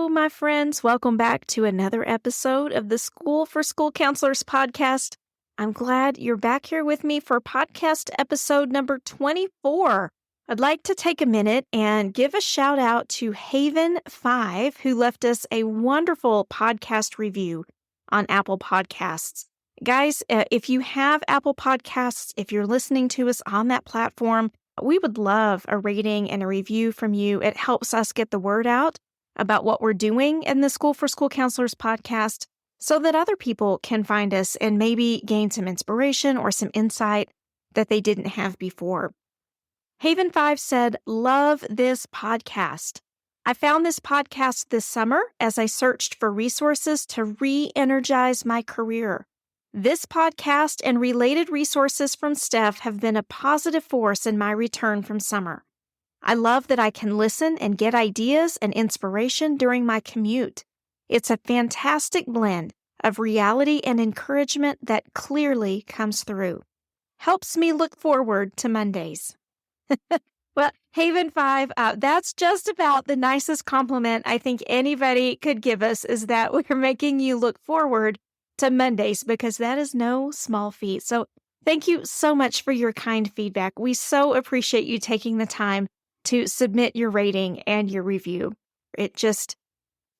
Hello, my friends. Welcome back to another episode of the School for School Counselors podcast. I'm glad you're back here with me for podcast episode number 24. I'd like to take a minute and give a shout out to Haven5, who left us a wonderful podcast review on Apple Podcasts. Guys, if you have Apple Podcasts, if you're listening to us on that platform, we would love a rating and a review from you. It helps us get the word out about what we're doing in the School for School Counselors podcast so that other people can find us and maybe gain some inspiration or some insight that they didn't have before. Haven5 said, "Love this podcast. I found this podcast this summer as I searched for resources to re-energize my career. This podcast and related resources from Steph have been a positive force in my return from summer. I love that I can listen and get ideas and inspiration during my commute. It's a fantastic blend of reality and encouragement that clearly comes through. Helps me look forward to Mondays." Well, Haven5, that's just about the nicest compliment I think anybody could give us, is that we're making you look forward to Mondays, because that is no small feat. So thank you so much for your kind feedback. We so appreciate you taking the time to submit your rating and your review. It just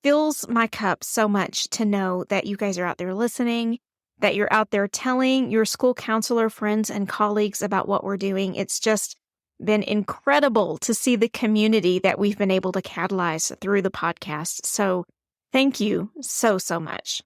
fills my cup so much to know that you guys are out there listening, that you're out there telling your school counselor friends and colleagues about what we're doing. It's just been incredible to see the community that we've been able to catalyze through the podcast. So thank you so much.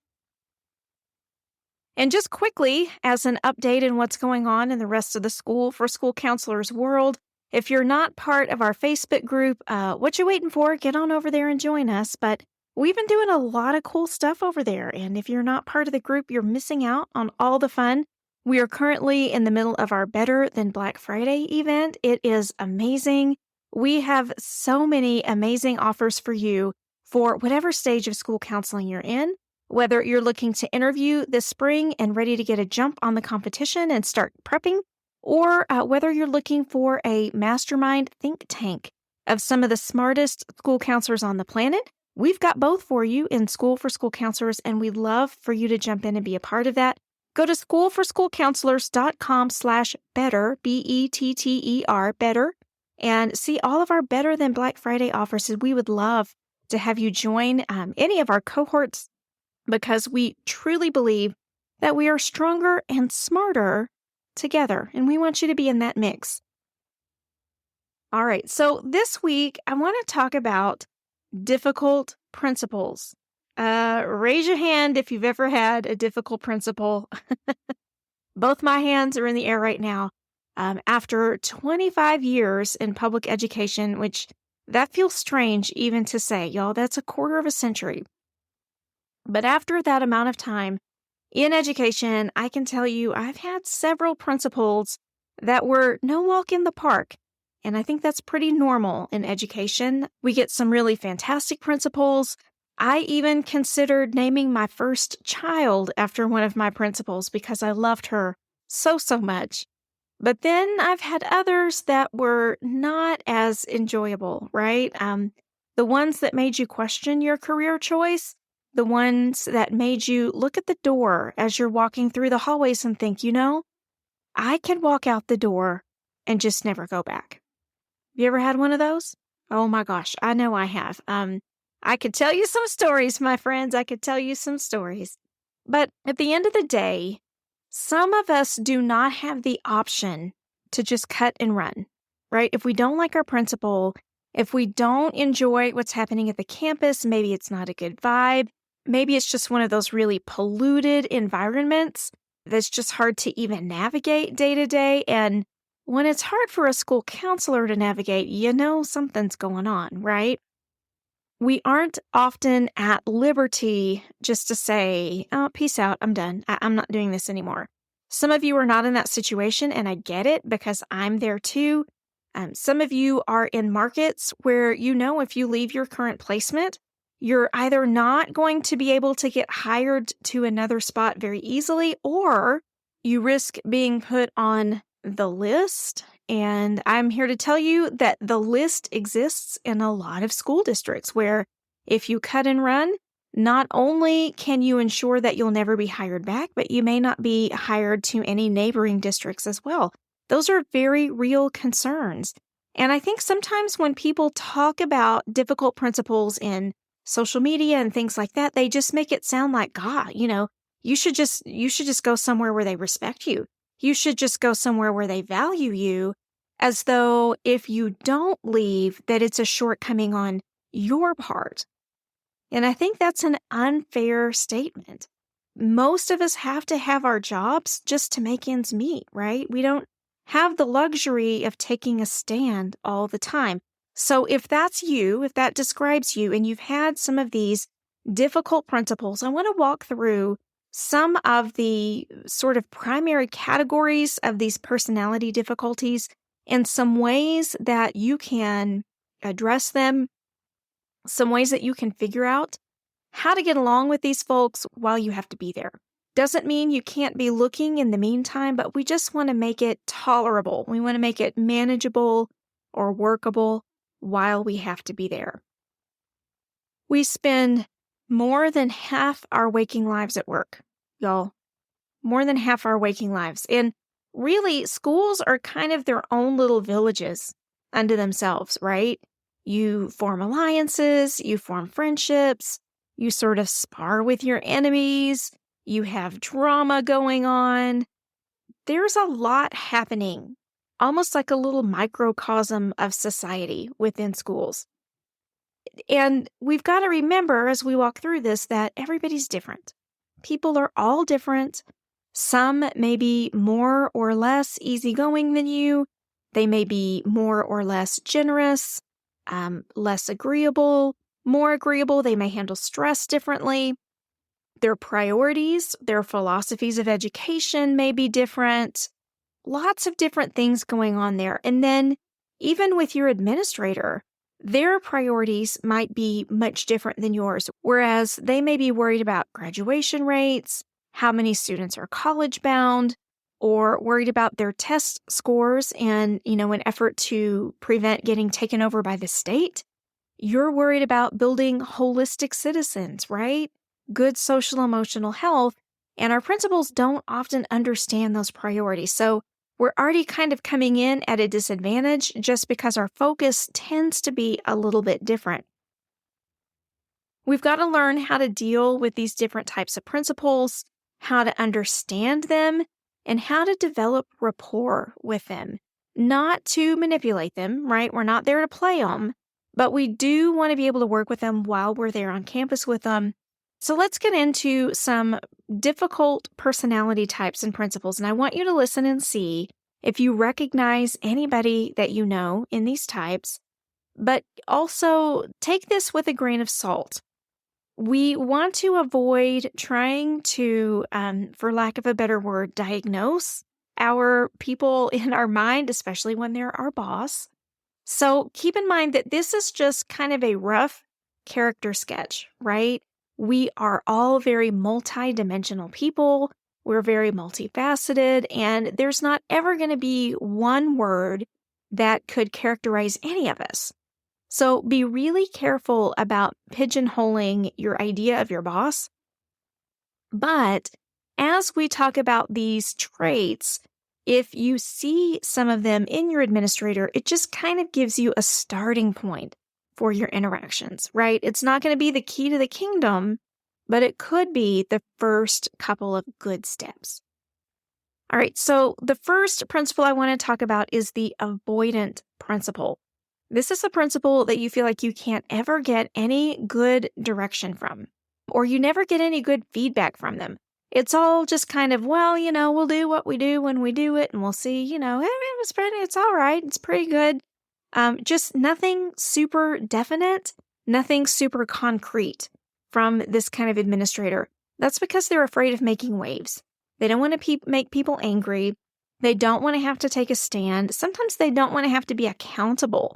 And just quickly, as an update in what's going on in the rest of the School for School Counselors world, if you're not part of our Facebook group, what you waiting for? Get on over there and join us. But we've been doing a lot of cool stuff over there. And if you're not part of the group, you're missing out on all the fun. We are currently in the middle of our Better Than Black Friday event. It is amazing. We have so many amazing offers for you for whatever stage of school counseling you're in. Whether you're looking to interview this spring and ready to get a jump on the competition and start prepping, or whether you're looking for a mastermind think tank of some of the smartest school counselors on the planet, we've got both for you in School for School Counselors, and we'd love for you to jump in and be a part of that. Go to schoolforschoolcounselors.com/better, BETTER, better, and see all of our Better Than Black Friday offers. We would love to have you join any of our cohorts, because we truly believe that we are stronger and smarter together, and we want you to be in that mix. All right, so this week, I want to talk about difficult principles. Raise your hand if you've ever had a difficult principal. Both my hands are in the air right now. After 25 years in public education, which that feels strange even to say, y'all, that's a quarter of a century. But after that amount of time in education, I can tell you I've had several principals that were no walk in the park. And I think that's pretty normal in education. We get some really fantastic principals. I even considered naming my first child after one of my principals because I loved her so much. But then I've had others that were not as enjoyable, right? The ones that made you question your career choice, the ones that made you look at the door as you're walking through the hallways and think, I could walk out the door and just never go back. You ever had one of those? Oh my gosh, I know I have. I could tell you some stories, my friends. I could tell you some stories. But at the end of the day, some of us do not have the option to just cut and run, right? If we don't like our principal, if we don't enjoy what's happening at the campus, maybe it's not a good vibe. Maybe it's just one of those really polluted environments that's just hard to even navigate day to day. And when it's hard for a school counselor to navigate, something's going on, right? We aren't often at liberty just to say, oh, peace out, I'm done. I'm not doing this anymore. Some of you are not in that situation, and I get it because I'm there too. Some of you are in markets where if you leave your current placement, you're either not going to be able to get hired to another spot very easily, or you risk being put on the list. And I'm here to tell you that the list exists in a lot of school districts where If you cut and run, not only can you ensure that you'll never be hired back, but you may not be hired to any neighboring districts as well. Those are very real concerns. And I think sometimes when people talk about difficult principles in social media and things like that, they just make it sound like, God, you should just go somewhere where they respect you. You should just go somewhere where they value you, as though if you don't leave, that it's a shortcoming on your part. And I think that's an unfair statement. Most of us have to have our jobs just to make ends meet, right? We don't have the luxury of taking a stand all the time. So if that's you, if that describes you, and you've had some of these difficult principles, I want to walk through some of the sort of primary categories of these personality difficulties and some ways that you can address them, some ways that you can figure out how to get along with these folks while you have to be there. Doesn't mean you can't be looking in the meantime, but we just want to make it tolerable. We want to make it manageable or workable while we have to be there. We spend more than half our waking lives at work, y'all. More than half our waking lives. And really, schools are kind of their own little villages unto themselves, right? You form alliances, you form friendships, you sort of spar with your enemies, you have drama going on. There's a lot happening, almost like a little microcosm of society within schools. And we've got to remember as we walk through this that everybody's different. People are all different. Some may be more or less easygoing than you. They may be more or less generous, less agreeable, more agreeable. They may handle stress differently. Their priorities, their philosophies of education may be different. Lots of different things going on there. And then even with your administrator, their priorities might be much different than yours, whereas they may be worried about graduation rates, how many students are college bound, or worried about their test scores and, an effort to prevent getting taken over by the state. You're worried about building holistic citizens, right? Good social emotional health. And our principals don't often understand those priorities. So we're already kind of coming in at a disadvantage just because our focus tends to be a little bit different. We've got to learn how to deal with these different types of principles, how to understand them, and how to develop rapport with them. Not to manipulate them, right? We're not there to play them, but we do want to be able to work with them while we're there on campus with them. So let's get into some difficult personality types and principles, and I want you to listen and see if you recognize anybody that you know in these types, but also take this with a grain of salt. We want to avoid trying to, for lack of a better word, diagnose our people in our mind, especially when they're our boss. So keep in mind that this is just kind of a rough character sketch, right? We are all very multi-dimensional people. We're very multifaceted, and there's not ever going to be one word that could characterize any of us. So be really careful about pigeonholing your idea of your boss. But as we talk about these traits, if you see some of them in your administrator, it just kind of gives you a starting point for your interactions, right? It's not going to be the key to the kingdom, but it could be the first couple of good steps. All right, so the first principle I want to talk about is the avoidant principle. This is a principle that you feel like you can't ever get any good direction from, or you never get any good feedback from them. It's all just kind of, we'll do what we do when we do it, and we'll see, it's all right, it's pretty good. Just nothing super definite, nothing super concrete from this kind of administrator. That's because they're afraid of making waves. They don't want to make people angry. They don't want to have to take a stand. Sometimes they don't want to have to be accountable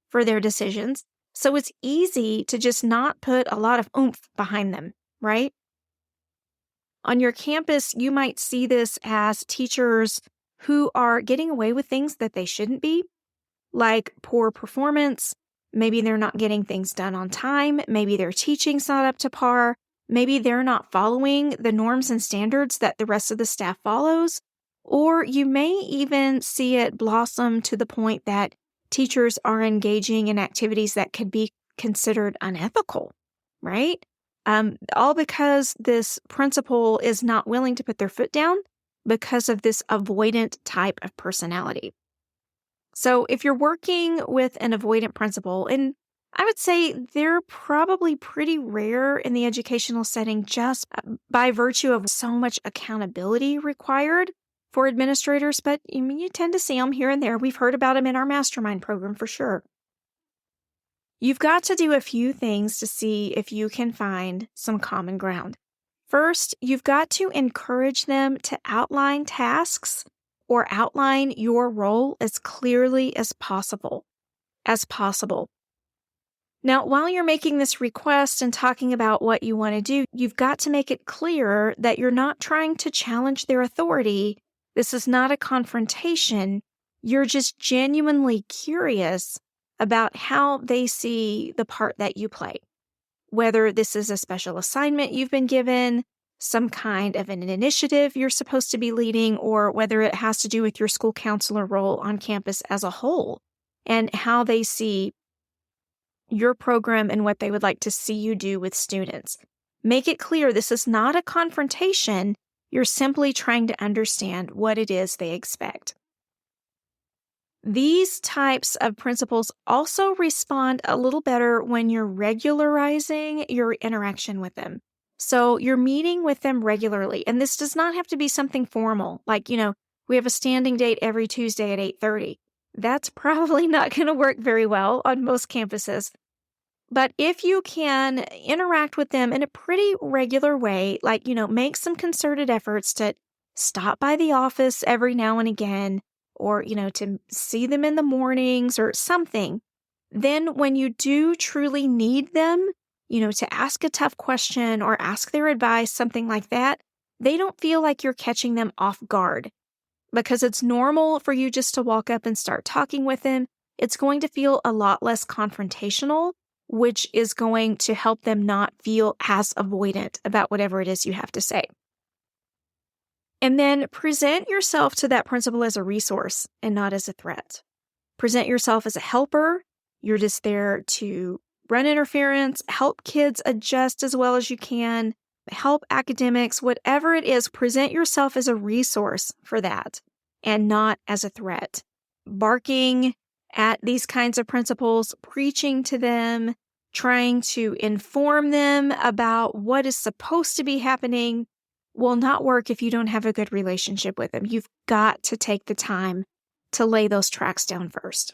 for their decisions. So it's easy to just not put a lot of oomph behind them, right? On your campus, you might see this as teachers who are getting away with things that they shouldn't be, like poor performance, Maybe they're not getting things done on time. Maybe their teaching's not up to par. Maybe they're not following the norms and standards that the rest of the staff follows. Or you may even see it blossom to the point that teachers are engaging in activities that could be considered unethical, right? All because this principal is not willing to put their foot down because of this avoidant type of personality. So if you're working with an avoidant principal, and I would say they're probably pretty rare in the educational setting just by virtue of so much accountability required for administrators, but you tend to see them here and there. We've heard about them in our mastermind program for sure. You've got to do a few things to see if you can find some common ground. First, you've got to encourage them to outline tasks or outline your role as clearly as possible. Now, while you're making this request and talking about what you want to do, you've got to make it clear that you're not trying to challenge their authority. This is not a confrontation. You're just genuinely curious about how they see the part that you play. Whether this is a special assignment you've been given, some kind of an initiative you're supposed to be leading, or whether it has to do with your school counselor role on campus as a whole, and how they see your program and what they would like to see you do with students. Make it clear this is not a confrontation. You're simply trying to understand what it is they expect. These types of principles also respond a little better when you're regularizing your interaction with them. So you're meeting with them regularly. And this does not have to be something formal, like, we have a standing date every Tuesday at 8:30. That's probably not going to work very well on most campuses. But if you can interact with them in a pretty regular way, like, make some concerted efforts to stop by the office every now and again, or, to see them in the mornings or something, then when you do truly need them, to ask a tough question or ask their advice, something like that, they don't feel like you're catching them off guard. Because it's normal for you just to walk up and start talking with them. It's going to feel a lot less confrontational, which is going to help them not feel as avoidant about whatever it is you have to say. And then present yourself to that principal as a resource and not as a threat. Present yourself as a helper. You're just there to run interference, help kids adjust as well as you can, help academics, whatever it is, present yourself as a resource for that and not as a threat. Barking at these kinds of principals, preaching to them, trying to inform them about what is supposed to be happening will not work if you don't have a good relationship with them. You've got to take the time to lay those tracks down first.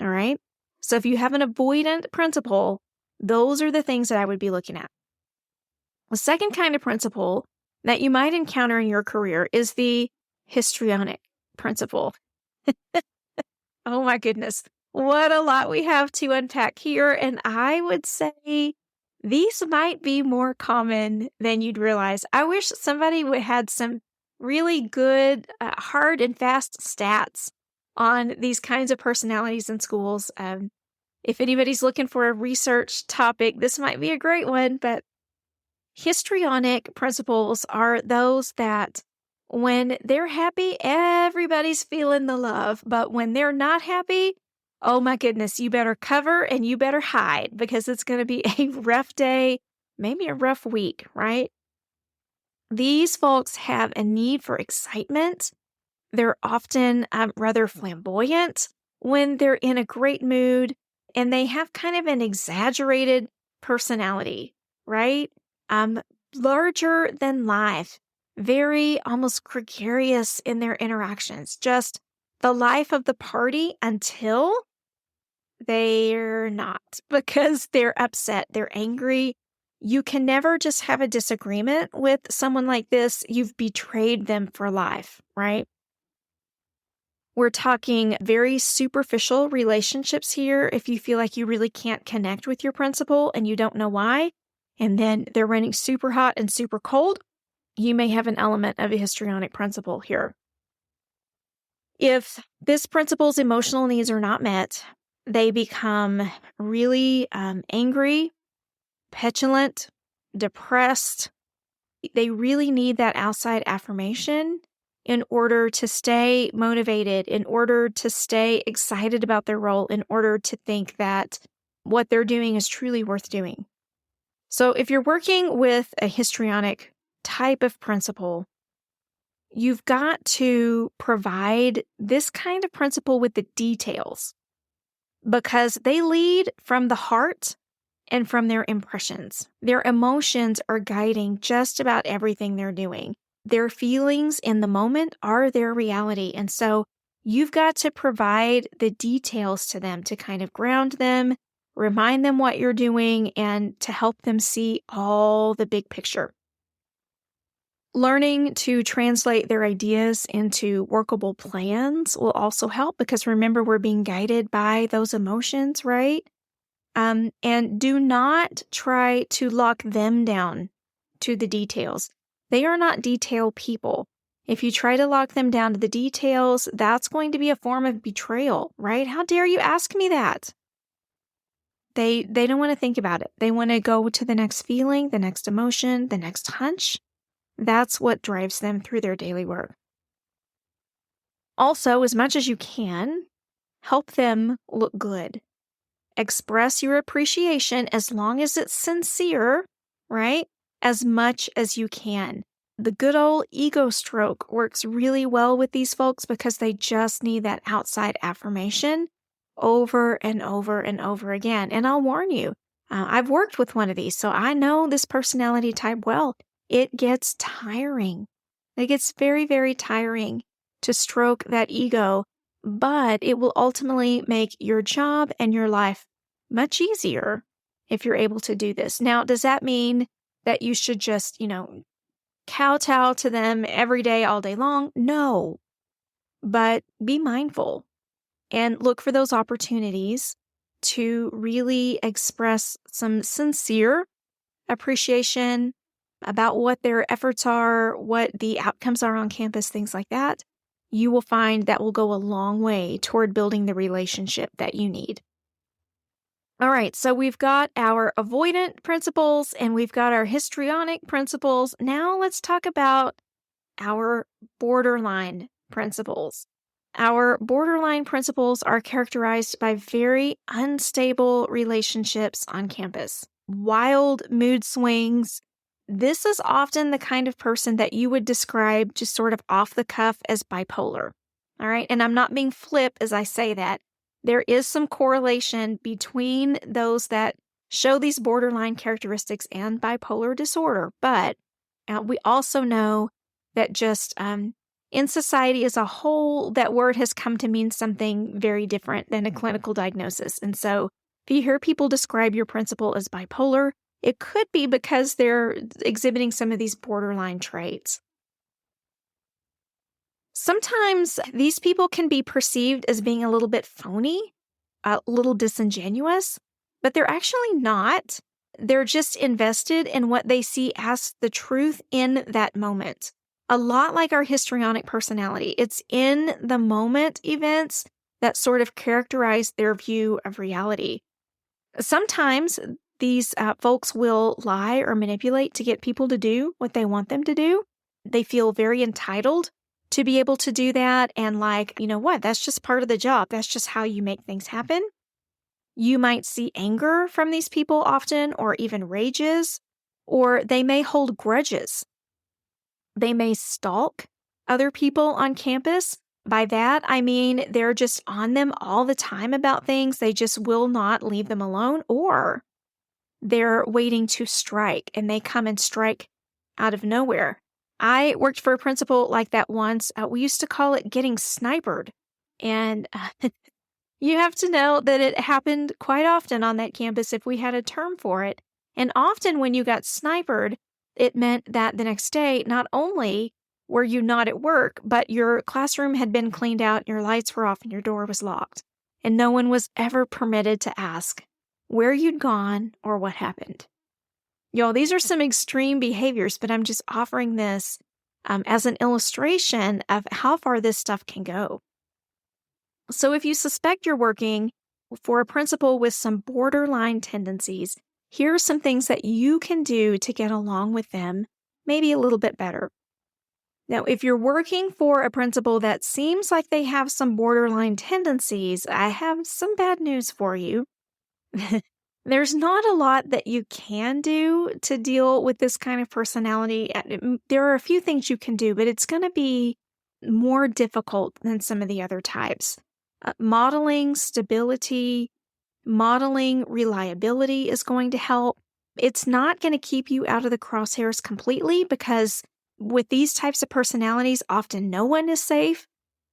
All right? So if you have an avoidant principal, those are the things that I would be looking at. The second kind of principal that you might encounter in your career is the histrionic principal. Oh my goodness. What a lot we have to unpack here. And I would say these might be more common than you'd realize. I wish somebody would had some really good, hard and fast stats on these kinds of personalities in schools. If anybody's looking for a research topic, this might be a great one, but histrionic principals are those that when they're happy, everybody's feeling the love. But when they're not happy, oh my goodness, you better cover and you better hide because it's going to be a rough day, maybe a rough week, right? These folks have a need for excitement. They're often rather flamboyant when they're in a great mood, and they have kind of an exaggerated personality, right? Larger than life, very almost gregarious in their interactions, just the life of the party until they're not, because they're upset, they're angry. You can never just have a disagreement with someone like this. You've betrayed them for life, right? We're talking very superficial relationships here. If you feel like you really can't connect with your principal and you don't know why, and then they're running super hot and super cold, you may have an element of a histrionic principal here. If this principal's emotional needs are not met, They become really angry, petulant, depressed. They really need that outside affirmation in order to stay motivated, in order to stay excited about their role, in order to think that what they're doing is truly worth doing. So if you're working with a histrionic type of principle, you've got to provide this kind of principle with the details because they lead from the heart and from their impressions. Their emotions are guiding just about everything they're doing. Their feelings in the moment are their reality. And so you've got to provide the details to them to kind of ground them, remind them what you're doing, and to help them see all the big picture. Learning to translate their ideas into workable plans will also help because remember, we're being guided by those emotions, right? And do not try to lock them down to the details. They are not detail people. If you try to lock them down to the details, that's going to be a form of betrayal, right? How dare you ask me that? They don't want to think about it. They want to go to the next feeling, the next emotion, the next hunch. That's what drives them through their daily work. Also, as much as you can, help them look good. Express your appreciation as long as it's sincere, right? As much as you can. The good old ego stroke works really well with these folks because they just need that outside affirmation over and over and over again. And I'll warn you, I've worked with one of these, so I know this personality type well. It gets tiring. It gets very, very tiring to stroke that ego, but it will ultimately make your job and your life much easier if you're able to do this. Now, does that mean that you should just, kowtow to them every day, all day long? No, but be mindful and look for those opportunities to really express some sincere appreciation about what their efforts are, what the outcomes are on campus, things like that. You will find that will go a long way toward building the relationship that you need. All right, so we've got our avoidant principles and we've got our histrionic principles. Now let's talk about our borderline principles. Our borderline principles are characterized by very unstable relationships on campus, wild mood swings. This is often the kind of person that you would describe just sort of off the cuff as bipolar. All right. And I'm not being flip as I say that. There is some correlation between those that show these borderline characteristics and bipolar disorder. But we also know that just in society as a whole, that word has come to mean something very different than a clinical diagnosis. And so if you hear people describe your principal as bipolar, it could be because they're exhibiting some of these borderline traits. Sometimes these people can be perceived as being a little bit phony, a little disingenuous, but they're actually not. They're just invested in what they see as the truth in that moment. A lot like our histrionic personality. It's in the moment events that sort of characterize their view of reality. Sometimes these folks will lie or manipulate to get people to do what they want them to do. They feel very entitled to be able to do that. And like, you know what? That's just part of the job. That's just how you make things happen. You might see anger from these people often, or even rages, or they may hold grudges. They may stalk other people on campus. By that, I mean they're just on them all the time about things. They just will not leave them alone, or they're waiting to strike and they come and strike out of nowhere. I worked for a principal like that once. We used to call it getting snipered. And you have to know that it happened quite often on that campus if we had a term for it. And often when you got snipered, it meant that the next day, not only were you not at work, but your classroom had been cleaned out, your lights were off, and your door was locked. And no one was ever permitted to ask where you'd gone or what happened. Y'all, these are some extreme behaviors, but I'm just offering this as an illustration of how far this stuff can go. So if you suspect you're working For a principal with some borderline tendencies, here are some things that you can do to get along with them maybe a little bit better. Now, if you're working for a principal that seems like they have some borderline tendencies, I have some bad news for you. There's not a lot that you can do to deal with this kind of personality. There are a few things you can do, but it's going to be more difficult than some of the other types. Modeling stability, modeling reliability is going to help. It's not going to keep you out of the crosshairs completely because with these types of personalities, often no one is safe,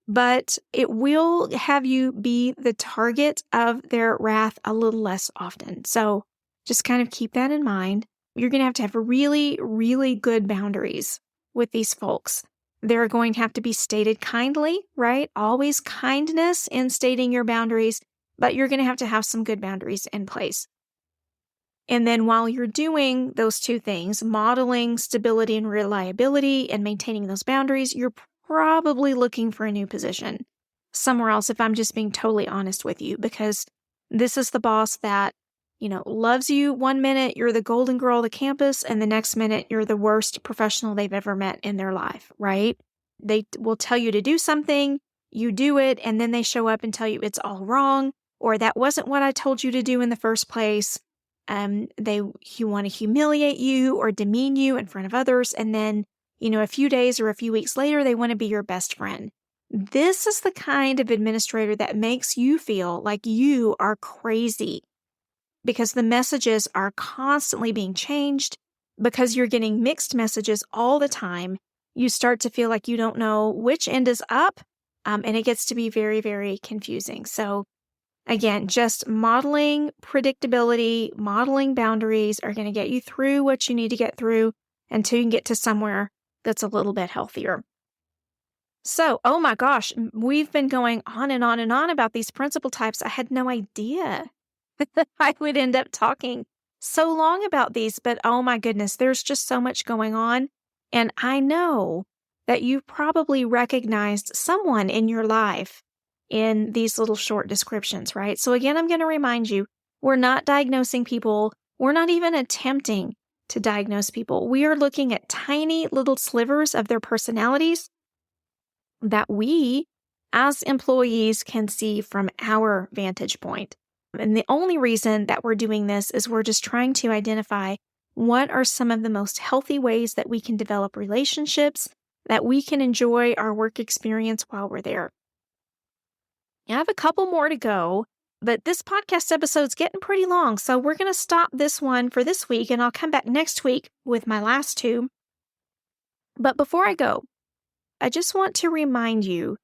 but it will have you be the target of their wrath a little less often. So just kind of keep that in mind. You're going to have really, really good boundaries with these folks. They're going to have to be stated kindly, right? Always kindness in stating your boundaries, but you're going to have some good boundaries in place. And then while you're doing those two things, modeling stability and reliability and maintaining those boundaries, you're probably looking for a new position somewhere else, if I'm just being totally honest with you, because this is the boss that, loves you one minute, you're the golden girl of the campus, and the next minute you're the worst professional they've ever met in their life, right? They will tell you to do something, you do it, and then they show up and tell you it's all wrong, or that wasn't what I told you to do in the first place. They want to humiliate you or demean you in front of others, and then, a few days or a few weeks later, they want to be your best friend. This is the kind of administrator that makes you feel like you are crazy because the messages are constantly being changed, because you're getting mixed messages all the time. You start to feel like you don't know which end is up, and it gets to be very, very confusing. So again, just modeling predictability, modeling boundaries are going to get you through what you need to get through until you can get to somewhere that's a little bit healthier. So, oh my gosh, we've been going on and on and on about these principal types. I had no idea that I would end up talking so long about these, but oh my goodness, there's just so much going on. And I know that you've probably recognized someone in your life in these little short descriptions, right? So again, I'm going to remind you, we're not diagnosing people. We're not even attempting to diagnose people. We are looking at tiny little slivers of their personalities that we as employees can see from our vantage point. And the only reason that we're doing this is we're just trying to identify what are some of the most healthy ways that we can develop relationships, that we can enjoy our work experience while we're there. I have a couple more to go, but this podcast episode's getting pretty long, so we're going to stop this one for this week, and I'll come back next week with my last two. But before I go, I just want to remind you,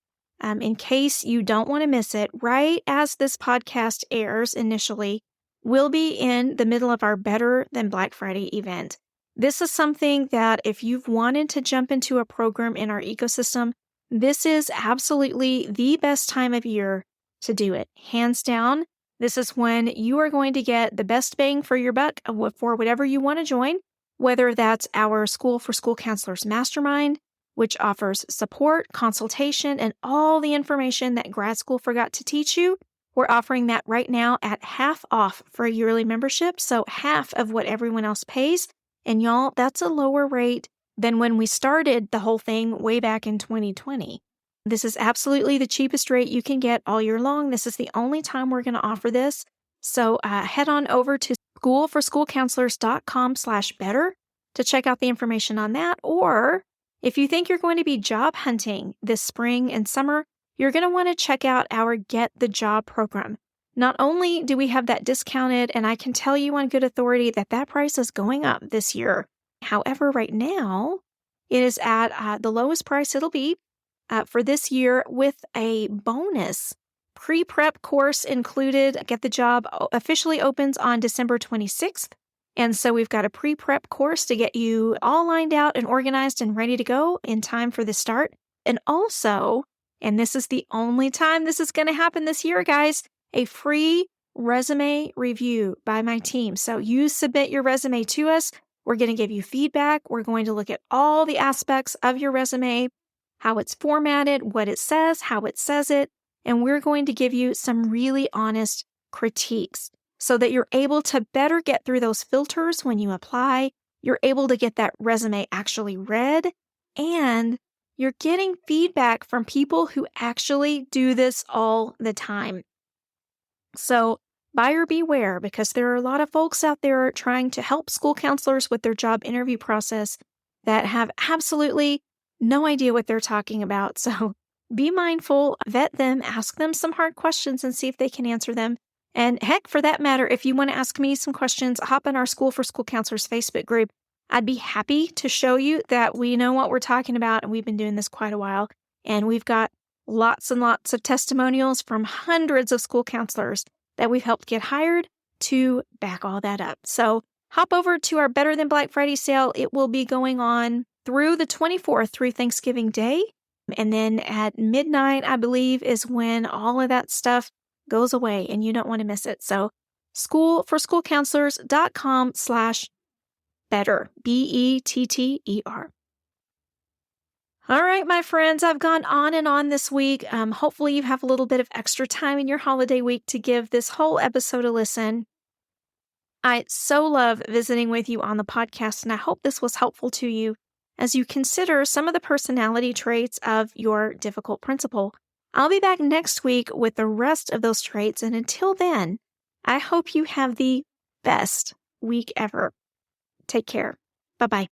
in case you don't want to miss it, right as this podcast airs initially, we'll be in the middle of our Better Than Black Friday event. This is something that if you've wanted to jump into a program in our ecosystem, this is absolutely the best time of year to do it. Hands down, this is when you are going to get the best bang for your buck for whatever you want to join, whether that's our School for School Counselors Mastermind, which offers support, consultation, and all the information that grad school forgot to teach you. We're offering that right now at half off for a yearly membership, so half of what everyone else pays. And y'all, that's a lower rate than when we started the whole thing way back in 2020. This is absolutely the cheapest rate you can get all year long. This is the only time we're going to offer this. So head on over to schoolforschoolcounselors.com/better to check out the information on that. Or if you think you're going to be job hunting this spring and summer, you're going to want to check out our Get the Job program. Not only do we have that discounted, and I can tell you on good authority that that price is going up this year. However, right now, it is at the lowest price it'll be for this year with a bonus pre-prep course included. Get the Job officially opens on December 26th. And so we've got a pre-prep course to get you all lined out and organized and ready to go in time for the start. And also, and this is the only time this is going to happen this year, guys, a free resume review by my team. So you submit your resume to us. We're going to give you feedback. We're going to look at all the aspects of your resume, how it's formatted, what it says, how it says it, and we're going to give you some really honest critiques so that you're able to better get through those filters when you apply. You're able to get that resume actually read, and you're getting feedback from people who actually do this all the time. So buyer beware, because there are a lot of folks out there trying to help school counselors with their job interview process that have absolutely no idea what they're talking about. So be mindful, vet them, ask them some hard questions and see if they can answer them. And heck, for that matter, if you want to ask me some questions, hop in our School for School Counselors Facebook group. I'd be happy to show you that we know what we're talking about, and we've been doing this quite a while. And we've got lots and lots of testimonials from hundreds of school counselors that we've helped get hired to back all that up. So hop over to our Better Than Black Friday sale. It will be going on through the 24th, through Thanksgiving Day. And then at midnight, I believe, is when all of that stuff goes away, and you don't want to miss it. So schoolforschoolcounselors.com/better, BETTER. All right, my friends, I've gone on and on this week. Hopefully you have a little bit of extra time in your holiday week to give this whole episode a listen. I so love visiting with you on the podcast, and I hope this was helpful to you as you consider some of the personality traits of your difficult principal. I'll be back next week with the rest of those traits, and until then, I hope you have the best week ever. Take care. Bye-bye.